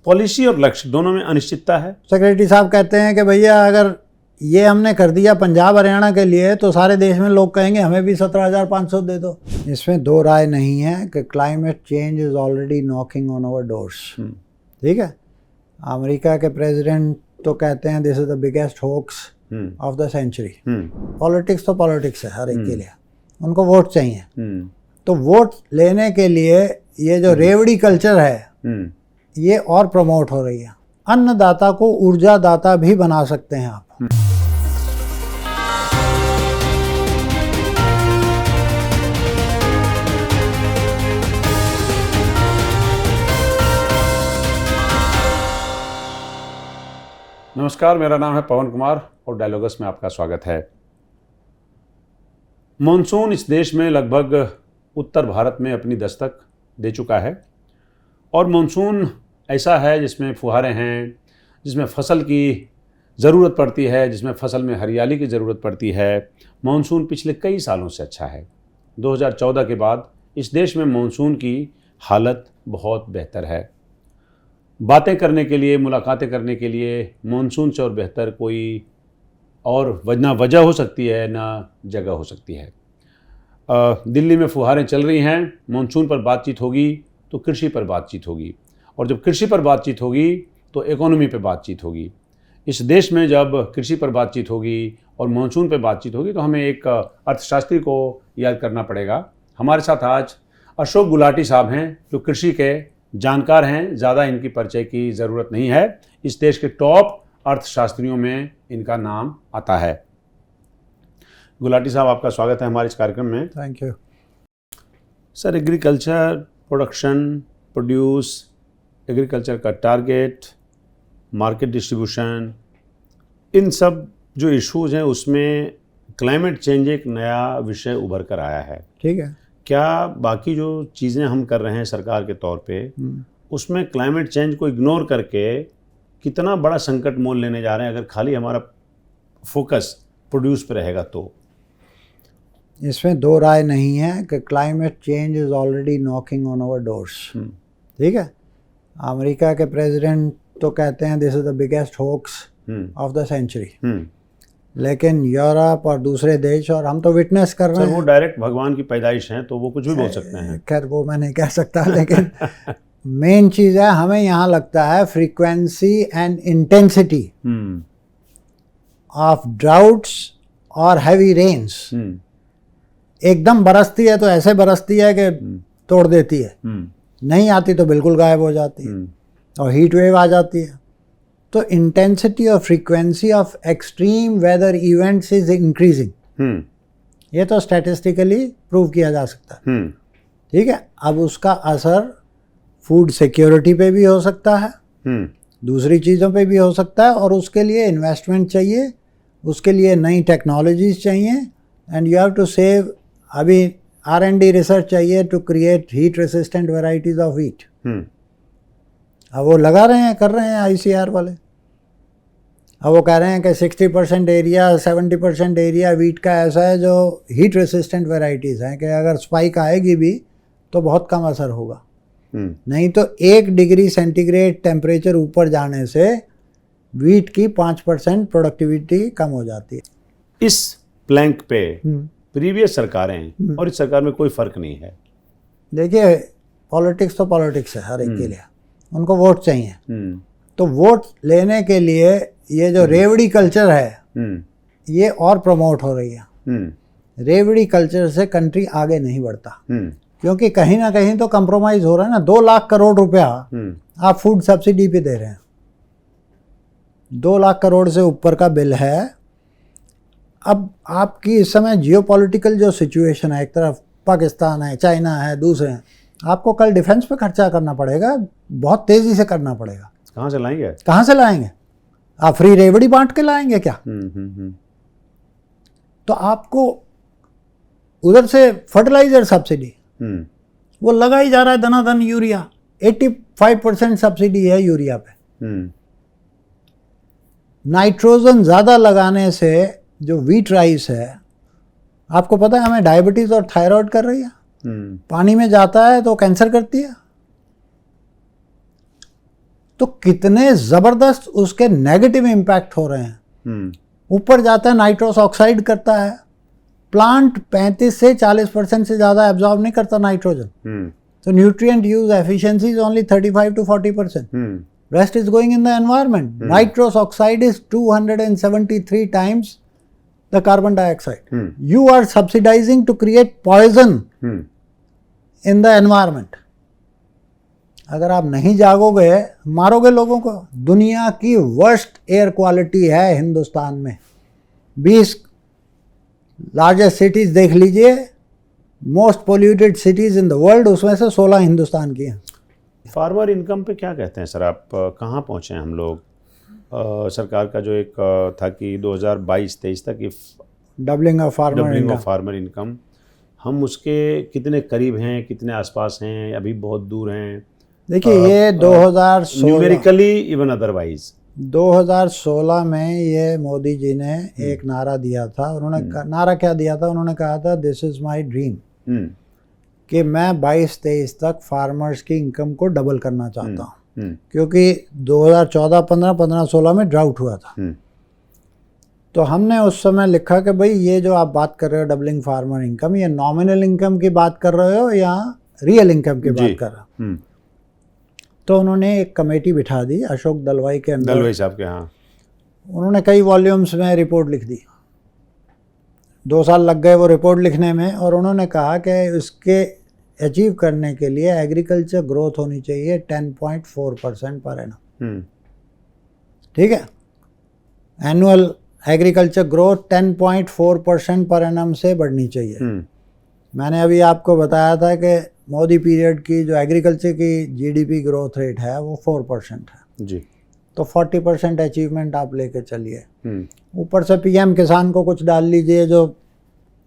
Policy और लक्ष्य दोनों में अनिश्चितता है। सेक्रेटरी साहब कहते हैं कि भैया अगर ये हमने कर दिया पंजाब हरियाणा के लिए तो सारे देश में लोग कहेंगे हमें भी 17,500 दे दो। इसमें दो राय नहीं है कि climate change is already knocking on our doors. ठीक है, अमेरिका के प्रेसिडेंट तो कहते हैं this is the biggest hoax of the century. Politics तो पॉलिटिक्स है हर एक के लिए, उनको वोट चाहिए। तो वोट लेने के लिए ये जो रेवड़ी कल्चर है ये और प्रमोट हो रही है। अन्नदाता को ऊर्जा दाता भी बना सकते हैं आप। नमस्कार, मेरा नाम है पवन कुमार और डायलॉगस में आपका स्वागत है। मॉनसून इस देश में लगभग उत्तर भारत में अपनी दस्तक दे चुका है और मॉनसून ऐसा है जिसमें फुहारे हैं, जिसमें फसल की ज़रूरत पड़ती है, जिसमें फसल में हरियाली की ज़रूरत पड़ती है। मॉनसून पिछले कई सालों से अच्छा है। 2014 के बाद इस देश में मॉनसून की हालत बहुत बेहतर है। बातें करने के लिए, मुलाकातें करने के लिए मॉनसून से और बेहतर कोई और ना वजह हो सकती है ना जगह हो सकती है। दिल्ली में फुहारें चल रही हैं, मॉनसून पर बातचीत होगी तो कृषि पर बातचीत होगी, और जब कृषि पर बातचीत होगी तो इकोनॉमी पर बातचीत होगी। इस देश में जब कृषि पर बातचीत होगी और मॉनसून पर बातचीत होगी तो हमें एक अर्थशास्त्री को याद करना पड़ेगा। हमारे साथ आज अशोक गुलाटी साहब हैं जो कृषि के जानकार हैं। ज़्यादा इनकी परिचय की ज़रूरत नहीं है, इस देश के टॉप अर्थशास्त्रियों में इनका नाम आता है। गुलाटी साहब, आपका स्वागत है हमारे इस कार्यक्रम में। Thank you sir. Agriculture production, produce, agriculture का टारगेट, मार्केट डिस्ट्रीब्यूशन, इन सब जो इश्यूज़ हैं उसमें क्लाइमेट चेंज एक नया विषय उभर कर आया है। ठीक है, क्या बाकी जो चीज़ें हम कर रहे हैं सरकार के तौर पे उसमें क्लाइमेट चेंज को इग्नोर करके कितना बड़ा संकट मोल लेने जा रहे हैं अगर खाली हमारा फोकस प्रोड्यूस पे रहेगा तो? इसमें दो राय नहीं है कि climate change is already knocking on our doors. ठीक है, अमेरिका के प्रेसिडेंट तो कहते हैं this is the biggest hoax of the century, लेकिन यूरोप और दूसरे देश और हम तो विटनेस कर रहे हैं। वो डायरेक्ट भगवान की पैदाइश हैं तो वो कुछ भी बोल सकते हैं। खैर वो मैं नहीं कह सकता, लेकिन मेन चीज़ है हमें यहाँ लगता है frequency and intensity of droughts और हैवी रेन्स एकदम बरसती है तो ऐसे बरसती है कि तोड़ देती है, नहीं आती तो बिल्कुल गायब हो जाती है, और हीट वेव आ जाती है। तो इंटेंसिटी और frequency of extreme weather events is increasing. ये तो स्टैटिस्टिकली प्रूव किया जा सकता है। ठीक है, अब उसका असर फूड सिक्योरिटी पे भी हो सकता है, दूसरी चीज़ों पे भी हो सकता है, और उसके लिए इन्वेस्टमेंट चाहिए, उसके लिए नई टेक्नोलॉजीज चाहिए, and you have to save. अभी R&D रिसर्च चाहिए to create heat resistant varieties of wheat. अब वो लगा रहे हैं, कर रहे हैं ICAR वाले। अब वो कह रहे हैं कि 60% एरिया, 70% एरिया वीट का ऐसा है जो हीट रेसिस्टेंट वेराइटीज़ हैं कि अगर स्पाइक आएगी भी तो बहुत कम असर होगा। नहीं तो 1 डिग्री सेंटीग्रेड टेम्परेचर ऊपर जाने से वीट की 5% प्रोडक्टिविटी कम हो जाती है। इस प्लैंक पे प्रीवियस सरकारें और इस सरकार में कोई फ़र्क नहीं है। देखिए, पॉलिटिक्स तो पॉलिटिक्स है हर एक के लिए, उनको वोट चाहिए। तो वोट लेने के लिए ये जो रेवड़ी कल्चर है ये और प्रमोट हो रही है। रेवड़ी कल्चर से कंट्री आगे नहीं बढ़ता, क्योंकि कहीं ना कहीं तो कंप्रोमाइज हो रहा है ना। 2 लाख करोड़ रुपया आप फूड सब्सिडी पे दे रहे हैं, 2 लाख करोड़ से ऊपर का बिल है। अब आपकी इस समय जियोपॉलिटिकल जो सिचुएशन है, एक तरफ पाकिस्तान है, चाइना है, दूसरे हैं, आपको कल डिफेंस पे खर्चा करना पड़ेगा, बहुत तेज़ी से करना पड़ेगा। कहाँ से लाएंगे? कहाँ से लाएंगे? आप फ्री रेवड़ी बांट के लाएंगे क्या? तो आपको उधर से फर्टिलाइजर सब्सिडी वो लगा ही जा रहा है धनाधन। यूरिया 85% सब्सिडी है यूरिया पे। नाइट्रोजन ज़्यादा लगाने से जो व्हीट राइस है, आपको पता है हमें डायबिटीज़ और थायराइड कर रही है। पानी में जाता है तो कैंसर करती है। तो कितने ज़बरदस्त उसके नेगेटिव इम्पैक्ट हो रहे हैं। ऊपर जाता है नाइट्रस ऑक्साइड करता है, प्लांट 35 से 40% से ज़्यादा एब्जॉर्ब नहीं करता नाइट्रोजन। तो nutrient use efficiency is only 35 to 40%. Rest is going in the environment. Nitrous oxide is 273 times the carbon dioxide. You are subsidizing to create poison in the environment. अगर आप नहीं जागोगे, मारोगे लोगों को। दुनिया की वर्स्ट एयर क्वालिटी है हिंदुस्तान में। 20 लार्जेस्ट सिटीज देख लीजिए, most polluted cities in the world, उसमें से 16 हिंदुस्तान की हैं। फार्मर इनकम पे क्या कहते हैं सर, आप कहाँ पहुँचे हैं हम लोग? सरकार का जो एक था कि 2022-23 तक डबलिंग ऑफ फार्मर इनकम, हम उसके कितने करीब हैं, कितने आसपास हैं, अभी बहुत दूर हैं? देखिए ये 2016 न्यूमेरिकली इवन अदरवाइज 2016 में ये मोदी जी ने एक नारा दिया था। उन्होंने नारा क्या दिया था? उन्होंने कहा था दिस इज़ माय ड्रीम, कि मैं 22-23 तक फार्मर्स की इनकम को डबल करना चाहता हूँ, क्योंकि 2014-15, 15-16 में ड्राउट हुआ था। तो हमने उस समय लिखा कि भाई ये जो आप बात कर रहे हो डबलिंग फार्मर इनकम, ये नॉमिनल इनकम की बात कर रहे हो या रियल इनकम की बात कर रहे हो? तो उन्होंने एक कमेटी बिठा दी अशोक दलवाई के अंदर, दलवाई साहब के। हाँ, उन्होंने कई वॉल्यूम्स में रिपोर्ट लिख दी। 2 साल लग गए वो रिपोर्ट लिखने में, और उन्होंने कहा कि इसके अचीव करने के लिए एग्रीकल्चर ग्रोथ होनी चाहिए 10.4% पर एनम। ठीक है, annual agriculture growth 10.4% per annum से बढ़नी चाहिए। मैंने अभी आपको बताया था कि मोदी पीरियड की जो एग्रीकल्चर की जीडीपी ग्रोथ रेट है वो 4% है जी। तो 40% अचीवमेंट आप लेके चलिए। ऊपर से पीएम किसान को कुछ डाल लीजिए जो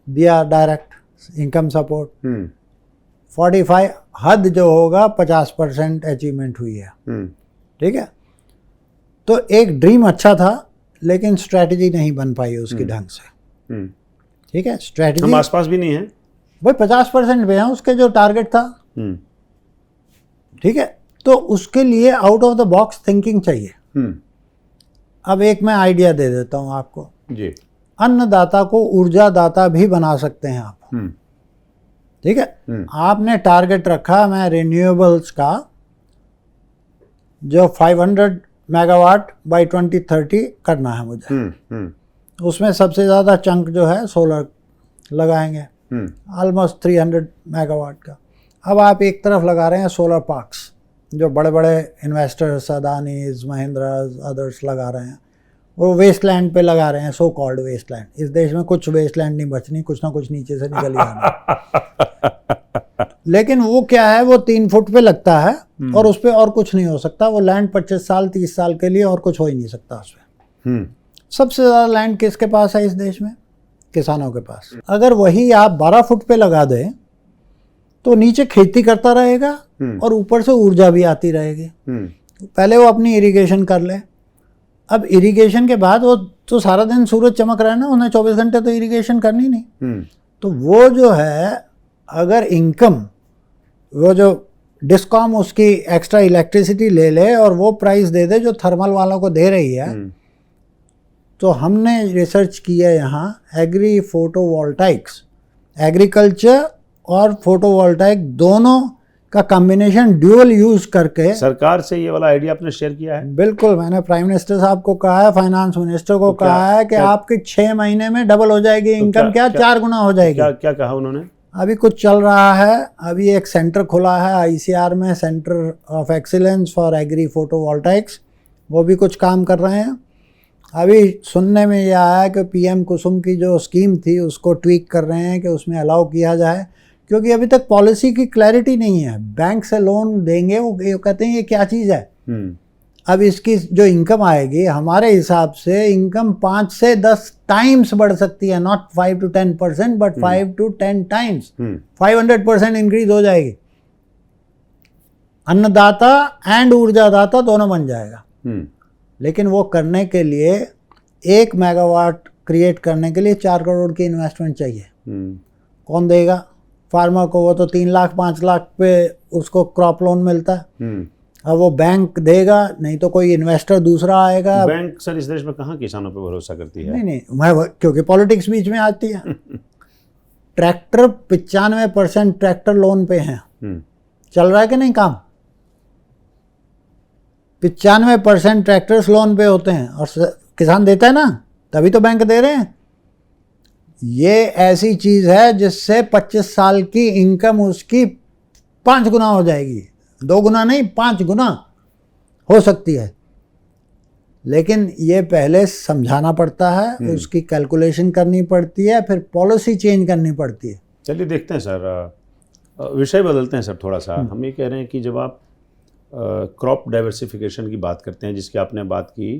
दिया डायरेक्ट इनकम सपोर्ट, 45 हद जो होगा 50% अचीवमेंट हुई है। ठीक है, तो एक ड्रीम अच्छा था लेकिन स्ट्रैटेजी नहीं बन पाई उसकी ढंग से। ठीक है, स्ट्रैटेजी हम आसपास भी नहीं है भाई, 50% पे है उसके जो टारगेट था। ठीक है, तो उसके लिए out of the box thinking चाहिए। अब एक मैं आइडिया दे देता हूं आपको जी। अन्नदाता को ऊर्जा दाता भी बना सकते हैं आप। ठीक है, आपने टारगेट रखा मैं रिन्यूएबल्स का जो 500 मेगावाट बाय 2030 करना है मुझे। उसमें सबसे ज़्यादा चंक जो है सोलर लगाएंगे, ऑलमोस्ट 300 मेगावाट का। अब आप एक तरफ लगा रहे हैं सोलर पार्क्स, जो बड़े बड़े इन्वेस्टर्स अदानीज, महिंद्राज, अदर्स लगा रहे हैं, वो वेस्टलैंड पे लगा रहे हैं, सो कॉल्ड वेस्टलैंड। इस देश में कुछ वेस्टलैंड नहीं बचनी, कुछ ना कुछ नीचे से निकल ही आना। लेकिन वो क्या है, वो 3 फुट पे लगता है और उस पर और कुछ नहीं हो सकता। वो लैंड 25 साल 30 साल के लिए और कुछ हो ही नहीं सकता उस पर। सबसे ज़्यादा लैंड किसके पास है इस देश में? किसानों के पास। अगर वही आप 12 फुट पे लगा दें तो नीचे खेती करता रहेगा और ऊपर से ऊर्जा भी आती रहेगी। तो पहले वो अपनी इरिगेशन कर ले। अब इरिगेशन के बाद वो तो सारा दिन सूरज चमक रहा है ना, उन्हें 24 घंटे तो इरिगेशन करनी नहीं। तो वो जो है, अगर इनकम वो जो डिस्कॉम उसकी एक्स्ट्रा इलेक्ट्रिसिटी ले ले और वो प्राइस दे दे जो थर्मल वालों को दे रही है, तो हमने रिसर्च किया यहाँ एग्री फोटोवोल्टाइक्स, एग्रीकल्चर और फोटोवोल्टाइक दोनों का कॉम्बिनेशन ड्यूअल यूज करके। सरकार से ये वाला आइडिया आपने शेयर किया है? बिल्कुल, मैंने प्राइम मिनिस्टर साहब को कहा है, फाइनेंस मिनिस्टर को कहा है कि आपकी 6 महीने में डबल हो जाएगी इनकम। क्या 4 गुना हो जाएगी? क्या कहा उन्होंने? अभी कुछ चल रहा है, अभी एक सेंटर खुला है आईसीआर में, centre of excellence for agri photovoltaics, वो भी कुछ काम कर रहे हैं। अभी सुनने में यह आया है कि पीएम कुसुम की जो स्कीम थी उसको ट्वीक कर रहे हैं कि उसमें अलाउ किया जाए, क्योंकि अभी तक पॉलिसी की क्लैरिटी नहीं है। बैंक से लोन देंगे, वो कहते हैं ये क्या चीज़ है। अब इसकी जो इनकम आएगी, हमारे हिसाब से इनकम 5 से 10 टाइम्स बढ़ सकती है, not 5 to 10%, but 5 to 10 times, 500% increase हो जाएगी। अन्नदाता एंड ऊर्जादाता दोनों बन जाएगा। लेकिन वो करने के लिए 1 मेगावाट क्रिएट करने के लिए 4 करोड़ की इन्वेस्टमेंट चाहिए। कौन देगा फार्मर को? वो तो 3 लाख 5 लाख पे उसको क्रॉप लोन मिलता है। अब वो बैंक देगा, नहीं तो कोई इन्वेस्टर दूसरा आएगा। बैंक सर इस देश में कहाँ किसानों पर भरोसा करती है? नहीं, क्योंकि पॉलिटिक्स बीच में आती है। ट्रैक्टर 95% ट्रैक्टर लोन पे हैं। चल रहा है कि नहीं काम? 95% ट्रैक्टर्स लोन पे होते हैं और किसान देता है ना, तभी तो बैंक दे रहे हैं। ये ऐसी चीज़ है जिससे 25 साल की इनकम उसकी 5 गुना हो जाएगी, 2 गुना नहीं 5 गुना हो सकती है। लेकिन ये पहले समझाना पड़ता है, उसकी कैलकुलेशन करनी पड़ती है, फिर पॉलिसी चेंज करनी पड़ती है। चलिए देखते हैं सर, विषय बदलते हैं सर थोड़ा सा। हम ये कह रहे हैं कि जब आप क्रॉप डाइवर्सिफिकेशन की बात करते हैं, जिसकी आपने बात की,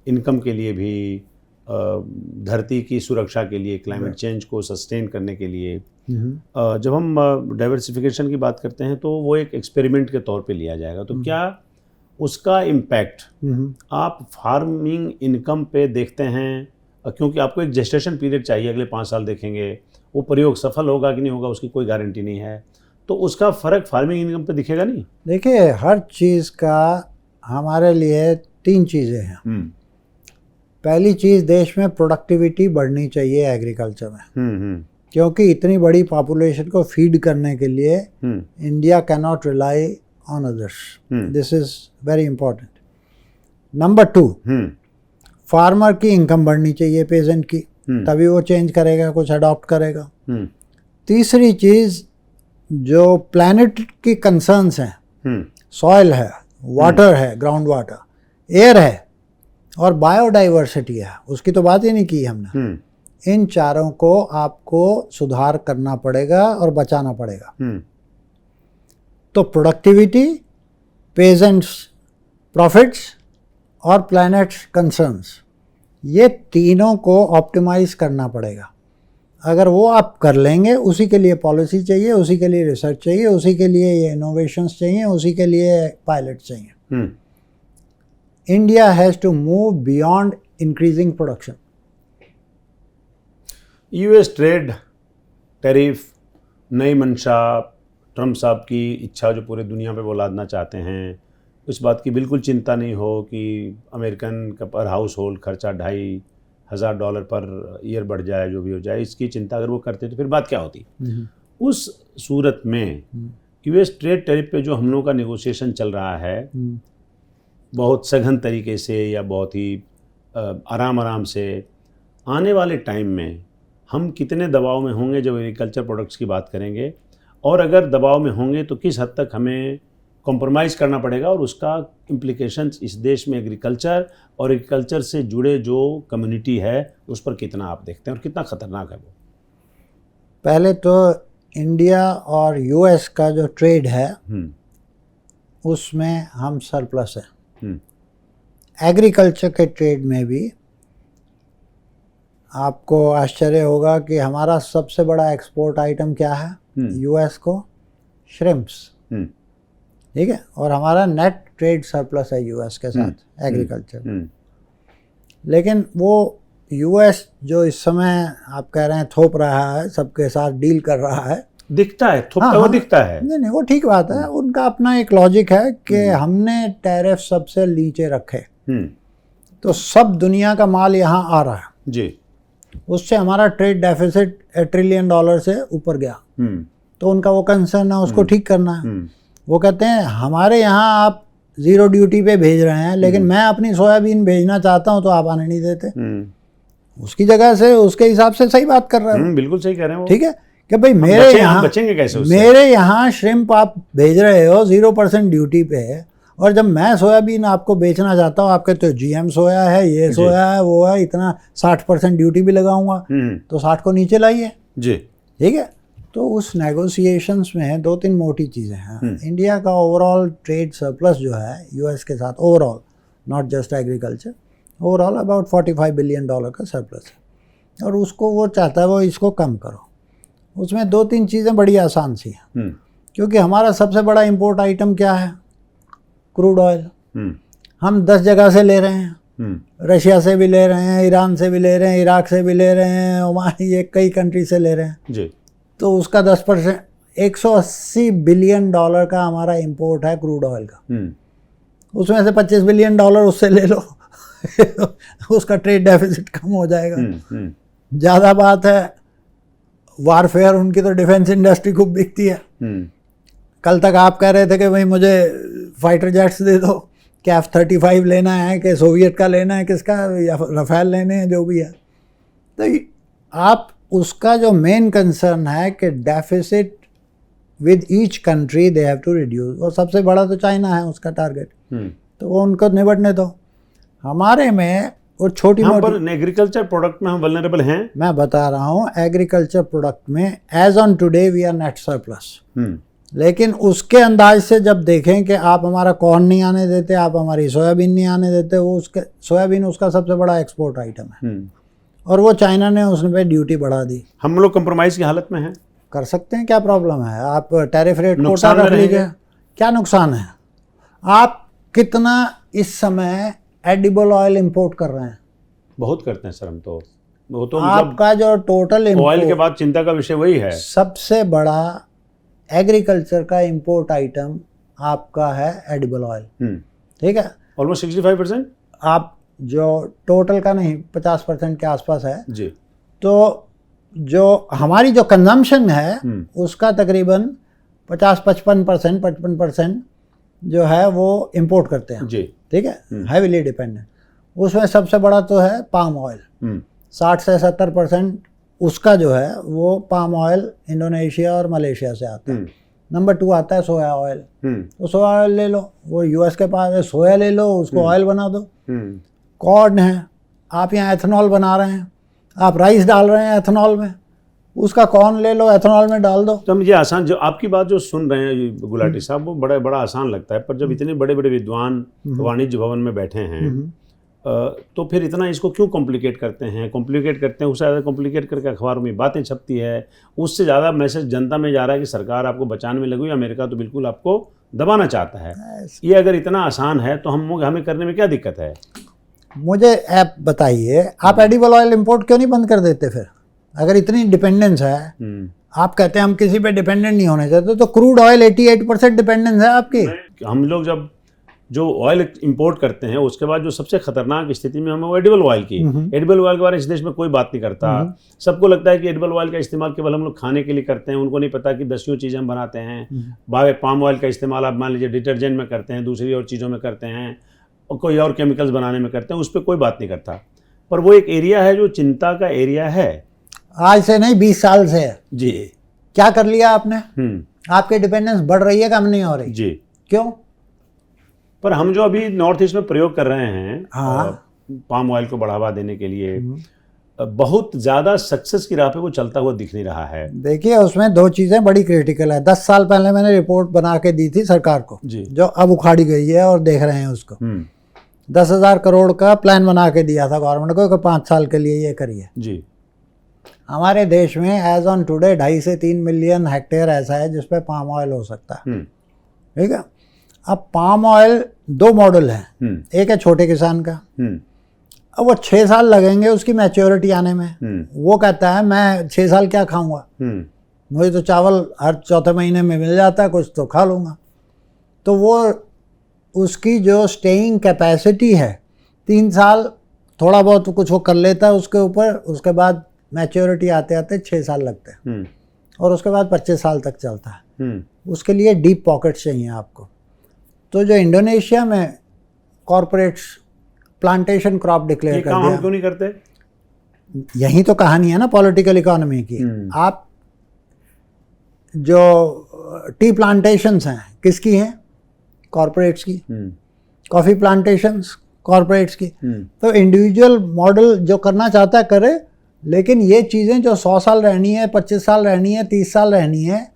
इनकम के लिए भी, धरती की सुरक्षा के लिए, क्लाइमेट चेंज को सस्टेन करने के लिए, जब हम डाइवर्सिफिकेशन की बात करते हैं तो वो एक एक्सपेरिमेंट के तौर पे लिया जाएगा। तो क्या उसका इम्पैक्ट आप फार्मिंग इनकम पे देखते हैं? क्योंकि आपको एक जेस्टेशन पीरियड चाहिए, अगले 5 साल देखेंगे, वो प्रयोग सफल होगा कि नहीं होगा उसकी कोई गारंटी नहीं है, तो उसका फ़र्क फार्मिंग इनकम पे दिखेगा नहीं? देखिए, हर चीज़ का हमारे लिए 3 चीज़ें हैं। पहली चीज़, देश में प्रोडक्टिविटी बढ़नी चाहिए एग्रीकल्चर में, क्योंकि इतनी बड़ी पॉपुलेशन को फीड करने के लिए India can not rely on others. This is very important. Number 2, farmer की इनकम बढ़नी चाहिए, पेजेंट की, तभी वो चेंज करेगा, कुछ अडॉप्ट करेगा। तीसरी चीज़, जो प्लैनेट की कंसर्न्स हैं, सॉइल है, वाटर है, ग्राउंड वाटर, एयर है और बायोडाइवर्सिटी है, उसकी तो बात ही नहीं की हमने। इन चारों को आपको सुधार करना पड़ेगा और बचाना पड़ेगा। तो प्रोडक्टिविटी, पेजेंट्स प्रॉफिट्स और प्लैनेट्स कंसर्न्स, ये तीनों को ऑप्टिमाइज करना पड़ेगा। अगर वो आप कर लेंगे, उसी के लिए पॉलिसी चाहिए, उसी के लिए रिसर्च चाहिए, उसी के लिए ये इनोवेशंस चाहिए, उसी के लिए पायलट चाहिए। India has to move beyond increasing production. US trade tariff, नई मंशा, ट्रम्प साहब की इच्छा जो पूरे दुनिया पे वो लादना चाहते हैं, इस बात की बिल्कुल चिंता नहीं हो कि अमेरिकन का पर हाउस होल्ड खर्चा $2,500 पर ईयर बढ़ जाए, जो भी हो जाए, इसकी चिंता अगर वो करते तो फिर बात क्या होती? उस सूरत में यूएस ट्रेड टैरिफ पे जो हम लोगों का नेगोशिएशन चल रहा है, बहुत सघन तरीके से या बहुत ही आराम से, आने वाले टाइम में हम कितने दबाव में होंगे जब एग्रीकल्चर प्रोडक्ट्स की बात करेंगे, और अगर दबाव में होंगे तो किस हद तक हमें कॉम्प्रोमाइज़ करना पड़ेगा, और उसका इम्प्लीकेशंस इस देश में एग्रीकल्चर और एग्रीकल्चर से जुड़े जो कम्युनिटी है उस पर कितना आप देखते हैं और कितना ख़तरनाक है वो? पहले तो इंडिया और यूएस का जो ट्रेड है उसमें हम सरप्लस हैं। एग्रीकल्चर के ट्रेड में भी आपको आश्चर्य होगा कि हमारा सबसे बड़ा एक्सपोर्ट आइटम क्या है यूएस को? श्रिम्प्स। ठीक है, और हमारा नेट ट्रेड सरप्लस है यूएस के साथ एग्रीकल्चर। लेकिन वो यूएस जो इस समय आप कह रहे हैं थोप रहा है, सबके साथ डील कर रहा है, दिखता है थोपता हुआ दिखता है। नहीं, वो ठीक बात है, उनका अपना एक लॉजिक है कि हमने टैरिफ सबसे नीचे रखे तो सब दुनिया का माल यहाँ आ रहा है जी, उससे हमारा ट्रेड डेफिसिट $1 ट्रिलियन से ऊपर गया। तो उनका वो कंसर्न है, उसको ठीक करना है। वो कहते हैं हमारे यहाँ आप 0 ड्यूटी पे भेज रहे हैं, लेकिन मैं अपनी सोयाबीन भेजना चाहता हूँ तो आप आने नहीं देते। उसकी जगह से उसके हिसाब से सही बात कर रहे हो, बिल्कुल सही कह रहे हो। ठीक है कि भाई मेरे यहाँ बचेंगे कैसे उससे? मेरे यहाँ श्रिम्प आप भेज रहे हो 0% ड्यूटी पे, और जब मैं सोयाबीन आपको बेचना चाहता हूँ, आपके तो जीएम सोया है, ये सोया है, वो है, इतना 60% ड्यूटी भी लगाऊंगा, तो 60 को नीचे लाइए जी, ठीक है। तो उस नेगोशिएशंस में 2-3 मोटी चीज़ें हैं। इंडिया का ओवरऑल ट्रेड सरप्लस जो है यूएस के साथ, overall not just agriculture, overall about $45 billion का सरप्लस है, और उसको वो चाहता है वो इसको कम करो। उसमें 2-3 चीज़ें बड़ी आसान सी हैं, क्योंकि हमारा सबसे बड़ा इंपोर्ट आइटम क्या है? Crude oil. हम 10 जगह से ले रहे हैं, रशिया से भी ले रहे हैं, ईरान से भी ले रहे हैं, इराक से भी ले रहे हैं, ओमान, ये कई कंट्री से ले रहे हैं जी। तो उसका 10% 180 बिलियन डॉलर का हमारा इंपोर्ट है क्रूड ऑयल का। उसमें से 25 बिलियन डॉलर उससे ले लो उसका ट्रेड डेफिसिट कम हो जाएगा। ज़्यादा बात है, वारफेयर उनकी तो डिफेंस इंडस्ट्री खूब बिकती है। कल तक आप कह रहे थे कि भाई मुझे फाइटर जेट्स दे दो, कि F-35 लेना है कि सोवियत का लेना है, किसका, या रफेल लेने हैं, जो भी है। तो आप उसका जो मेन कंसर्न है कि deficit with each country they have to reduce, और सबसे बड़ा तो चाइना है उसका टारगेट, तो वो उनको निबटने दो। हमारे में वो छोटी मोटी एग्रीकल्चर प्रोडक्ट में हम वल्नरेबल हैं। मैं बता रहा हूँ, एग्रीकल्चर प्रोडक्ट में as on today we are net surplus. लेकिन उसके अंदाज से जब देखें कि आप हमारा कॉर्न नहीं आने देते, आप हमारी सोयाबीन नहीं आने देते, वो उसके सोयाबीन उसका सबसे बड़ा एक्सपोर्ट आइटम है, और वो चाइना ने उसने पे ड्यूटी बढ़ा दी। हम लोग कंप्रोमाइज़ की हालत में हैं। कर सकते हैं, क्या प्रॉब्लम है? आप टैरिफ रेट कोटा रख लीजिए, क्या नुकसान है? आप कितना इस समय एडिबल ऑयल इंपोर्ट कर रहे हैं? बहुत करते हैं सर हम तो। वो तो आपका जो टोटल ऑयल के बाद चिंता का विषय वही है। सबसे बड़ा एग्रीकल्चर का इंपोर्ट आइटम आपका है एडिबल ऑयल, ठीक है, ऑलमोस्ट 65%। आप जो टोटल का नहीं, 50% के आसपास है जी। तो जो हमारी जो कंजम्पशन है उसका तकरीबन 55% जो है वो इंपोर्ट करते हैं जी, ठीक है, हैवीली डिपेंडेंट। उसमें सबसे बड़ा तो है पाम ऑयल, 60 से 70% उसका जो है वो पाम ऑयल इंडोनेशिया और मलेशिया से आता है। नंबर 2 आता है सोया ऑयल। तो सोया ऑयल ले लो, वो यूएस के पास है, सोया ले लो, उसको ऑयल बना दो। कॉर्न है, आप यहाँ एथेनॉल बना रहे हैं, आप राइस डाल रहे हैं एथेनॉल में, उसका कॉर्न ले लो एथेनॉल में डाल दो। तो मुझे आसान, जो आपकी बात जो सुन रहे हैं गुलाटी साहब, वो बड़ा आसान लगता है, पर जब इतने बड़े बड़े विद्वान वाणिज्य भवन में बैठे हैं तो फिर इतना इसको क्यों कॉम्प्लिकेट करते हैं? उससे ज़्यादा कॉम्प्लिकेट करके अखबारों में बातें छपती है, उससे ज़्यादा मैसेज जनता में जा रहा है कि सरकार आपको बचाने में लगी, अमेरिका तो बिल्कुल आपको दबाना चाहता है। ये अगर इतना आसान है तो हमें करने में क्या दिक्कत है? मुझे आप बताइए, आप एडिबल ऑयल इंपोर्ट क्यों नहीं बंद कर देते फिर? अगर इतनी डिपेंडेंस है, आप कहते हैं हम किसी पे डिपेंडेंट नहीं होने चाहते, तो क्रूड ऑयल 88% डिपेंडेंस है आपकी। हम लोग जब जो ऑयल इंपोर्ट करते हैं उसके बाद जो सबसे खतरनाक स्थिति में हमें वो एडिबल ऑयल की, एडिबल ऑयल के बारे में इस देश में कोई बात नहीं करता। सबको लगता है कि एडिबल ऑयल का इस्तेमाल केवल हम लोग खाने के लिए करते हैं, उनको नहीं पता कि दसियों चीज़ें हम बनाते हैं। पाम ऑयल का इस्तेमाल आप मान लीजिए डिटर्जेंट में करते हैं, दूसरी और चीज़ों में करते हैं, और कोई और केमिकल्स बनाने में करते हैं, उस पर कोई बात नहीं करता। पर वो एक एरिया है जो चिंता का एरिया है। आज से नहीं, 20 साल से है जी। क्या कर लिया आपने? आपकी डिपेंडेंस बढ़ रही है, कम नहीं हो रही? जी। क्यों? पर हम जो अभी नॉर्थ ईस्ट में प्रयोग कर रहे हैं पाम ऑयल को बढ़ावा देने के लिए, बहुत ज़्यादा सक्सेस की राह पे वो चलता हुआ दिख नहीं रहा है। देखिए, उसमें 2 चीज़ें बड़ी क्रिटिकल है। 10 साल पहले मैंने रिपोर्ट बना के दी थी सरकार को जी, जो अब उखाड़ी गई है और देख रहे हैं उसको। 10,000 करोड़ का प्लान बना के दिया था गवर्नमेंट को कि 5 साल के लिए ये करिए जी। हमारे देश में एज ऑन टुडे 2.5 से 3 मिलियन हेक्टेयर ऐसा है जिस पे पाम ऑयल हो सकता है, ठीक है। अब पाम ऑयल 2 मॉडल हैं, एक है छोटे किसान का, अब वो 6 साल लगेंगे उसकी मैच्योरिटी आने में। वो कहता है मैं 6 साल क्या खाऊंगा, मुझे तो चावल हर चौथे महीने में मिल जाता है, कुछ तो खा लूँगा। तो वो उसकी जो स्टेइंग कैपेसिटी है 3 साल थोड़ा बहुत कुछ वो कर लेता है उसके ऊपर, उसके बाद मैच्योरिटी आते आते 6 साल लगते हैं और उसके बाद 25 साल तक चलता है। उसके लिए डीप पॉकेट्स चाहिए आपको। तो जो इंडोनेशिया में कॉरपोरेट्स प्लांटेशन क्रॉप डिक्लेयर कर दिया, क्यों नहीं करते? यही तो कहानी है ना पॉलिटिकल इकोनॉमी की। आप जो टी प्लांटेशंस हैं किसकी हैं? कॉरपोरेट्स की। कॉफ़ी प्लांटेशंस कॉरपोरेट्स की। तो इंडिविजुअल मॉडल जो करना चाहता है करे, लेकिन ये चीज़ें जो 100 साल रहनी है, 25 साल रहनी है, 30 साल रहनी है,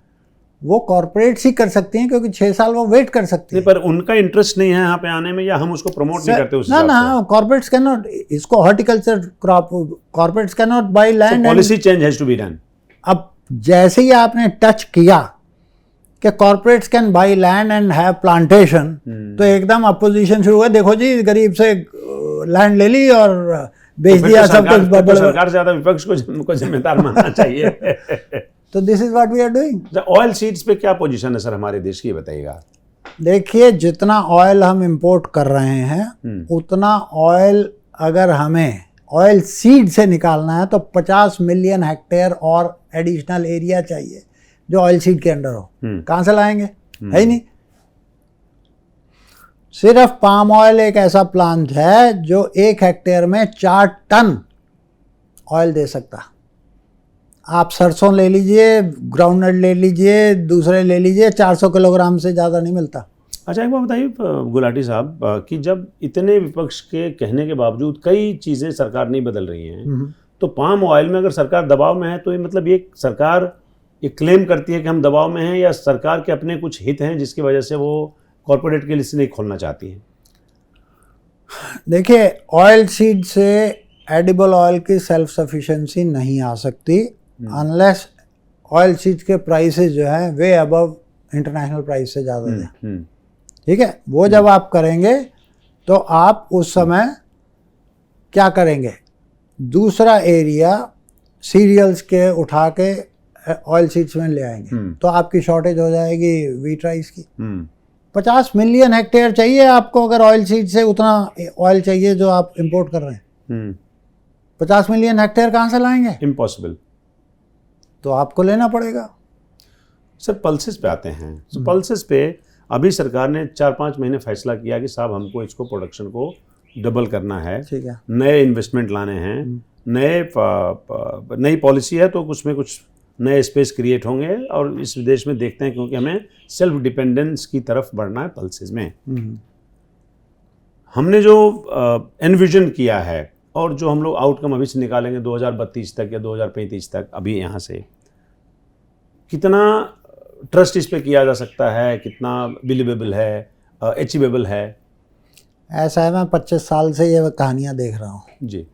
वो कॉरपोरेट्स ही कर सकती हैं, क्योंकि 6 साल वो वेट कर सकती है। पर उनका इंटरेस्ट नहीं है यहाँ पे आने में, या हम उसको प्रमोट नहीं करते उस हिसाब से? ना, कॉरपोरेट्स कैन नॉट, इसको horticulture crop, corporates can not buy land. Policy change has to be done. अब जैसे ही आपने टच किया कि corporates can buy land and have plantation, तो एकदम अपोजिशन शुरू हुआ, देखो जी गरीब से लैंड ले ली और बेच दिया सब कुछ। सरकार से ज्यादा विपक्ष को जिम्मेदार मानना चाहिए। तो this is what we are doing. Oil seeds पे क्या पोजीशन है सर हमारे देश की, ये बताइएगा। देखिए, जितना ऑयल हम इंपोर्ट कर रहे हैं उतना ऑयल अगर हमें ऑयल सीड से निकालना है तो 50 मिलियन हेक्टेयर और एडिशनल एरिया चाहिए जो ऑयल सीड के अंडर हो। कहाँ से लाएंगे? है ही नहीं। सिर्फ पाम ऑयल एक ऐसा प्लांट है जो 1 हेक्टेयर में 4 टन ऑयल दे सकता। आप सरसों ले लीजिए, ग्राउंडनट ले लीजिए, दूसरे ले लीजिए, 400 किलोग्राम से ज़्यादा नहीं मिलता। अच्छा, एक बात बताइए गुलाटी साहब कि जब इतने विपक्ष के कहने के बावजूद कई चीज़ें सरकार नहीं बदल रही हैं, तो पाम ऑयल में अगर सरकार दबाव में है तो ये मतलब ये सरकार ये क्लेम करती है कि हम दबाव में हैं, या सरकार के अपने कुछ हित हैं जिसकी वजह से वो कॉर्पोरेट के लिस्ट नहीं खोलना चाहती है? देखिए, ऑयल सीड से एडिबल ऑयल की सेल्फ सफिशिएंसी नहीं आ सकती अनलेस ऑयल सीड के प्राइसेस जो है वे अबव इंटरनेशनल प्राइस से ज़्यादा दें। ठीक है, वो जब आप करेंगे तो आप उस समय क्या करेंगे, दूसरा एरिया सीरियल्स के उठा के ऑयल सीड्स में ले आएंगे, तो आपकी शॉर्टेज हो जाएगी व्हीट राइस की। 50 मिलियन हेक्टेयर चाहिए आपको अगर ऑयल सीड से उतना ऑयल चाहिए जो आप इंपोर्ट कर रहे हैं। 50 मिलियन हेक्टेयर कहाँ से लाएंगे? इम्पॉसिबल। तो आपको लेना पड़ेगा। सर पल्सेस पे आते हैं, तो पल्सेस पे अभी सरकार ने 4-5 महीने फैसला किया कि साहब हमको इसको प्रोडक्शन को डबल करना है, ठीक है, नए इन्वेस्टमेंट लाने हैं, नई पॉलिसी है, तो कुछ में कुछ नए स्पेस क्रिएट होंगे और इस देश में देखते हैं, क्योंकि हमें सेल्फ डिपेंडेंस की तरफ बढ़ना है पल्सेस में। हमने जो एनविजन किया है और जो हम लोग आउटकम अभी से निकालेंगे 2032 तक या 2035 तक, अभी यहाँ से कितना ट्रस्ट इस पे किया जा सकता है, कितना बिलीवेबल है, अचीवेबल है? ऐसा है, मैं 25 साल से ये कहानियाँ देख रहा हूँ जी।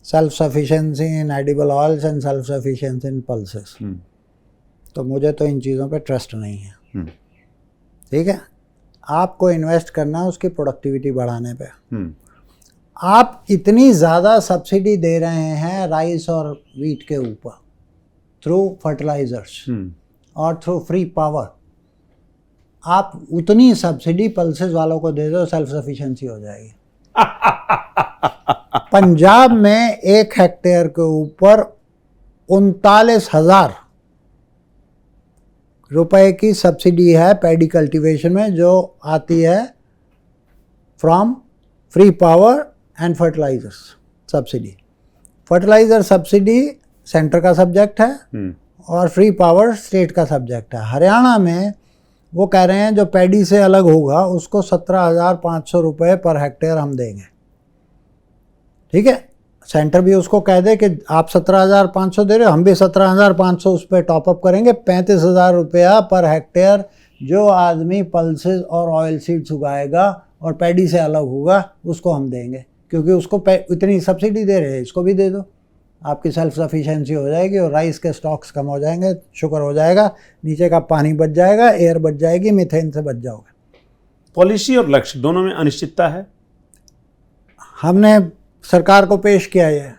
Self sufficiency in edible oils and self sufficiency in pulses. तो मुझे तो इन चीज़ों पे ट्रस्ट नहीं है। ठीक है, आपको इन्वेस्ट करना है उसकी प्रोडक्टिविटी बढ़ाने पे। आप इतनी ज़्यादा सब्सिडी दे रहे हैं राइस और वीट के ऊपर थ्रू फर्टिलाइजर्स और थ्रू फ्री पावर, आप उतनी सब्सिडी पल्सेस वालों को दे दो, सेल्फ सफिशिएंसी हो जाएगी। पंजाब में 1 हेक्टेयर के ऊपर 39,000 रुपए की सब्सिडी है पैडी कल्टीवेशन में, जो आती है from free power and fertilisers subsidy. Fertiliser subsidy centre का सब्जेक्ट है और फ्री पावर स्टेट का सब्जेक्ट है। हरियाणा में वो कह रहे हैं जो पैडी से अलग होगा उसको 17,500 रुपये पर हेक्टेयर हम देंगे। ठीक है, सेंटर भी उसको कह दे कि आप 17,500 दे रहे हो, हम भी 17,500 उस पर टॉपअप करेंगे। 35,000 रुपया पर हेक्टेयर जो आदमी पल्सेस और ऑयल सीड्स उगाएगा और पैडी से अलग होगा उसको हम देंगे, क्योंकि उसको इतनी सब्सिडी दे रहे हैं, इसको भी दे दो, आपकी सेल्फ सफिशिएंसी हो जाएगी और राइस के स्टॉक्स कम हो जाएंगे, शुगर हो जाएगा, नीचे का पानी बच जाएगा, एयर बच जाएगी, मीथेन से बच जाओगे। पॉलिसी और लक्ष्य दोनों में अनिश्चितता है। हमने सरकार को पेश किया है,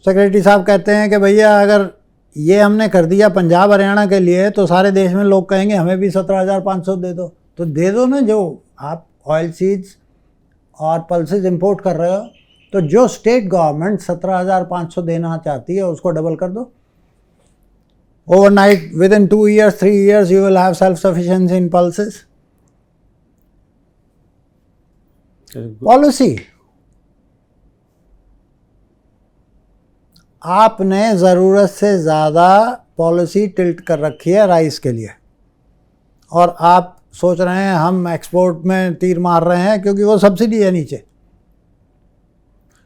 सेक्रेटरी साहब कहते हैं कि भैया अगर ये हमने कर दिया पंजाब हरियाणा के लिए तो सारे देश में लोग कहेंगे हमें भी 17,500 दे दो। तो दे दो ना, जो आप ऑयल सीड्स और पल्सेस इंपोर्ट कर रहे हो, तो जो स्टेट गवर्नमेंट 17,500 देना चाहती है उसको डबल कर दो। Overnight, with in 2 years 3 years you will have self sufficiency in pulses. Policy आपने ज़रूरत से ज़्यादा पॉलिसी टिल्ट कर रखी है राइस के लिए, और आप सोच रहे हैं हम एक्सपोर्ट में तीर मार रहे हैं क्योंकि वो सब्सिडी है नीचे।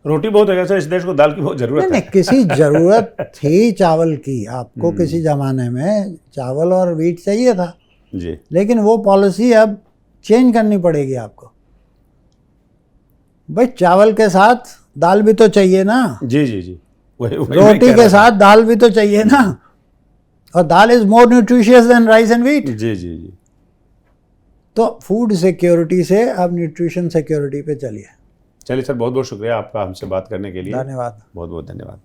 रोटी बहुत है सर, इस देश को दाल की बहुत ज़रूरत है। किसी ज़रूरत थी चावल की, आपको किसी ज़माने में चावल और वीट चाहिए था जी, लेकिन वो पॉलिसी अब चेंज करनी पड़ेगी आपको। भाई चावल के साथ दाल भी तो चाहिए ना। जी जी जी, वही रोटी के साथ दाल भी तो चाहिए ना, और dal is more nutritious than rice and wheat. जी जी जी। तो फूड सिक्योरिटी से अब न्यूट्रिशन सिक्योरिटी पे चलिए। चलिए सर, बहुत बहुत शुक्रिया आपका हमसे बात करने के लिए। धन्यवाद, बहुत बहुत धन्यवाद।